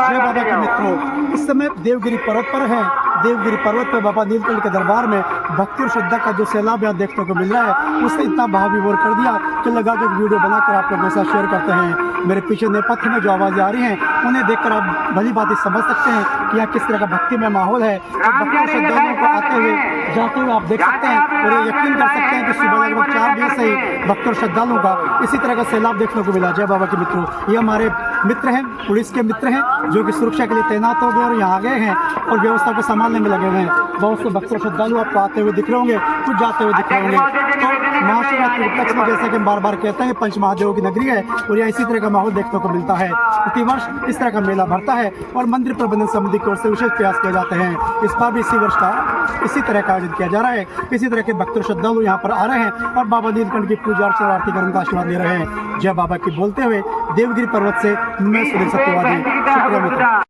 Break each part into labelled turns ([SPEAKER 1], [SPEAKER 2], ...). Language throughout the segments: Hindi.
[SPEAKER 1] जय बाबा के मित्रों, इस समय देवगिरी पर्वत पर है। देवगिरी पर्वत पर बाबा नीलकंठ के दरबार में भक्ति और श्रद्धा का जो सैलाब यहाँ देखने को मिल रहा है, उससे इतना भाव विभोर कर दिया कि लगा के एक वीडियो बनाकर आप लोगों के साथ शेयर करते हैं। मेरे पीछे नेपथ्य में जो आवाज़ें आ रही हैं, उन्हें देखकर आप भली बात समझ सकते हैं कि यहाँ किस तरह का भक्तिमय माहौल है। भक्ति और श्रद्धालुओं को आते हुए जाते हुए आप देख सकते हैं और ये यकीन कर सकते हैं कि सुबह लगभग 4 बजे से ही भक्त और श्रद्धालुओं का इसी तरह का सैलाब देखने को मिला। जय बाबा के मित्रों, ये हमारे मित्र हैं, पुलिस के मित्र हैं, जो कि सुरक्षा के लिए तैनात हो गए और यहाँ आ गए हैं और व्यवस्था को संभालने में लगे हुए हैं। बहुत से भक्त और श्रद्धालु आपको आते हुए दिख रहे होंगे, कुछ जाते हुए दिख रहे होंगे। तो महाशिवरात्रि उपलक्ष्य में जैसा कि हम बार बार कहते हैं, पंच महादेवों की नगरी है और यहाँ इसी तरह का माहौल देखने को मिलता है। प्रतिवर्ष इस तरह का मेला भरता है और मंदिर प्रबंधन समिति की ओर से विशेष प्रयास किए जाते हैं। इस बार भी इसी वर्ष का इसी तरह का आयोजन किया जा रहा है। इसी तरह के भक्त और श्रद्धालु यहाँ पर आ रहे हैं और बाबा नीलकंठ की पूजा अर्चना और आरती कर उनका आशीर्वाद ले रहे हैं। जय बाबा की बोलते हुए देवगिरी पर्वत से मैं सुनील सत्यवादी। शुक्रिया मित्रों।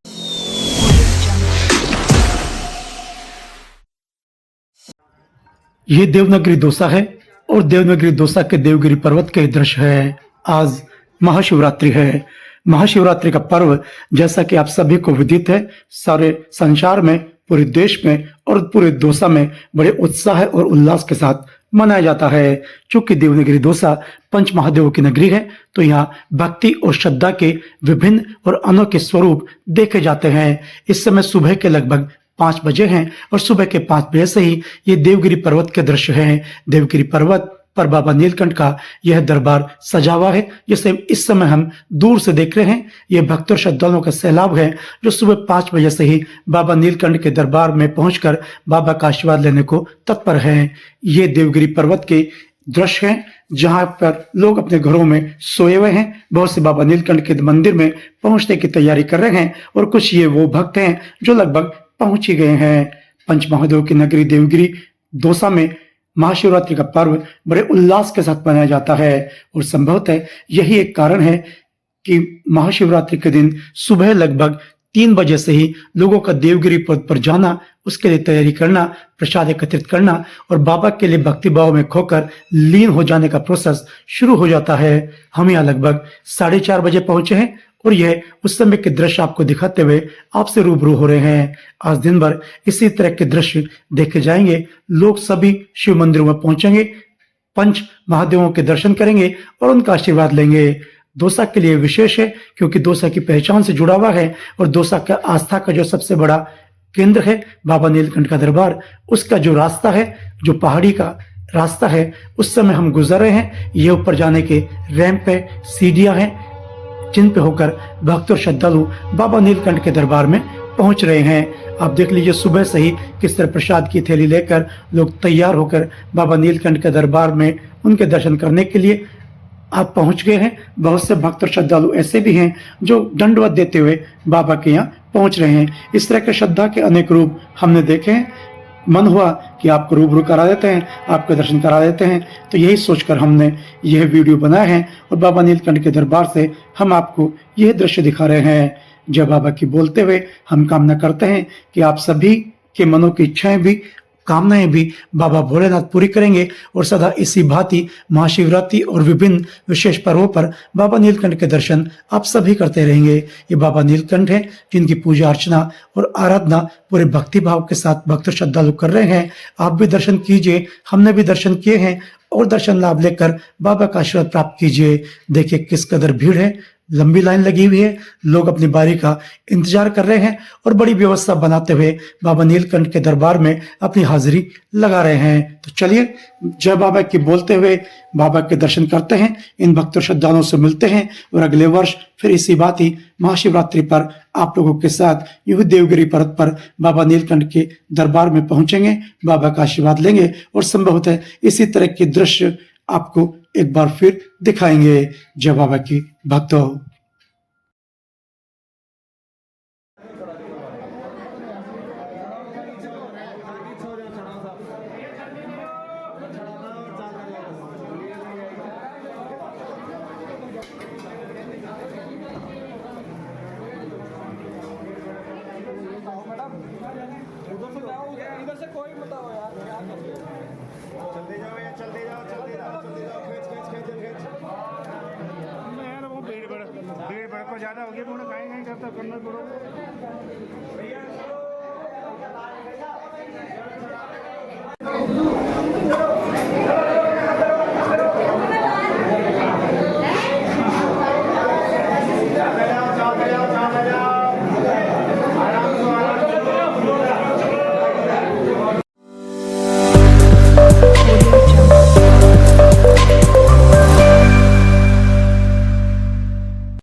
[SPEAKER 2] ये देवनगरी दौसा है और देवनगरी दौसा के देवगिरी पर्वत के दृश्य है। आज महाशिवरात्रि है। महाशिवरात्रि का पर्व जैसा कि आप सभी को विदित है, सारे संसार में, पूरे देश में और पूरे दौसा में बड़े उत्साह और उल्लास के साथ मनाया जाता है। चूंकि देवनगरी दौसा पंच महादेवों की नगरी है, तो यहाँ भक्ति और श्रद्धा के विभिन्न और अनोखे स्वरूप देखे जाते हैं। इस समय सुबह के लगभग 5 बजे हैं और सुबह के 5 बजे से ही ये देवगिरी पर्वत के दृश्य हैं। देवगिरी पर्वत पर बाबा नीलकंठ का यह दरबार सजा हुआ है, जिसे इस समय हम दूर से देख रहे हैं। यह भक्त और श्रद्धालुओं का सैलाब है, जो सुबह 5 बजे से ही बाबा नीलकंठ के दरबार में पहुंचकर बाबा का आशीर्वाद लेने को तत्पर हैं। ये देवगिरी पर्वत के दृश्य हैं, जहां पर लोग अपने घरों में सोए हुए हैं। बहुत से बाबा नीलकंठ के मंदिर में पहुंचने की तैयारी कर रहे हैं और कुछ ये वो भक्त हैं जो लगभग पहुंच ही गए हैं। पंच महादेव की नगरी देवगिरी दौसा में महाशिवरात्रि का पर्व बड़े उल्लास के साथ मनाया जाता है और संभवतः यही एक कारण है कि महाशिवरात्रि के दिन सुबह लगभग 3 बजे से ही लोगों का देवगिरी पर्वत पर जाना, उसके लिए तैयारी करना, प्रसाद एकत्रित करना और बाबा के लिए भक्ति भाव में खोकर लीन हो जाने का प्रोसेस शुरू हो जाता है। हम यहाँ लगभग 4:30 बजे पहुंचे हैं और यह उस समय के दृश्य आपको दिखाते हुए आपसे रूबरू हो रहे हैं। आज दिन भर इसी तरह के दृश्य देखे जाएंगे। लोग सभी शिव मंदिरों में पहुंचेंगे, पंच महादेवों के दर्शन करेंगे और उनका आशीर्वाद लेंगे। दौसा के लिए विशेष है क्योंकि दौसा की पहचान से जुड़ा हुआ है और दौसा का आस्था का जो सबसे बड़ा केंद्र है बाबा नीलकंठ का दरबार, उसका जो रास्ता है, जो पहाड़ी का रास्ता है, उस समय हम गुजर रहे हैं। ये ऊपर जाने के रैंप है, सीढ़ियां हैं, जिन पे होकर भक्त और श्रद्धालु बाबा नीलकंठ के दरबार में पहुंच रहे हैं। आप देख लीजिए सुबह से ही किस तरह प्रसाद की थैली लेकर लोग तैयार होकर बाबा नीलकंठ के दरबार में उनके दर्शन करने के लिए आप पहुंच गए हैं। बहुत से भक्त और श्रद्धालु ऐसे भी हैं जो दंडवत देते हुए बाबा के यहाँ पहुंच रहे हैं। इस तरह के श्रद्धा के अनेक रूप हमने देखे हैं। मन हुआ कि आपको रूबरू करा देते हैं, आपके दर्शन करा देते हैं, तो यही सोचकर हमने यह वीडियो बनाया है और बाबा नीलकंठ के दरबार से हम आपको यह दृश्य दिखा रहे हैं। जय बाबा की बोलते हुए हम कामना करते हैं कि आप सभी के मनों की इच्छाएं भी, कामनाएं भी बाबा भोलेनाथ पूरी करेंगे और सदा इसी भांति महाशिवरात्रि और विभिन्न विशेष पर्वों पर बाबा नीलकंठ के दर्शन आप सभी करते रहेंगे। ये बाबा नीलकंठ है जिनकी पूजा अर्चना और आराधना पूरे भक्ति भाव के साथ भक्त श्रद्धालु कर रहे हैं। आप भी दर्शन कीजिए, हमने भी दर्शन किए हैं और दर्शन लाभ लेकर बाबा का आशीर्वाद प्राप्त कीजिए। देखिए किस कदर भीड़ है, लंबी लाइन लगी हुई है, लोग अपनी बारी का इंतजार कर रहे हैं और बड़ी व्यवस्था बनाते हुए बाबा नीलकंठ के दरबार में अपनी हाजिरी लगा रहे हैं। तो चलिए जय बाबा की बोलते हुए बाबा के दर्शन करते हैं, इन भक्तों श्रद्धालुओं से मिलते हैं और अगले वर्ष फिर इसी बात ही महाशिवरात्रि पर आप लोगों के साथ यूं देवगिरी पर्वत पर बाबा नीलकंठ के दरबार में पहुंचेंगे, बाबा का आशीर्वाद लेंगे और संभवतः इसी तरह के दृश्य आपको एक बार फिर दिखाएंगे। जय बाबा की भक्तों।
[SPEAKER 3] इधर से कोई बताओ यार, चलते जाओ या चलते जाओ, खींच खींच खींच खींच खींच। मैं यार वो भीड़
[SPEAKER 4] ज्यादा हो गया, थोड़ा कहीं कहीं करता करना पड़ोगा।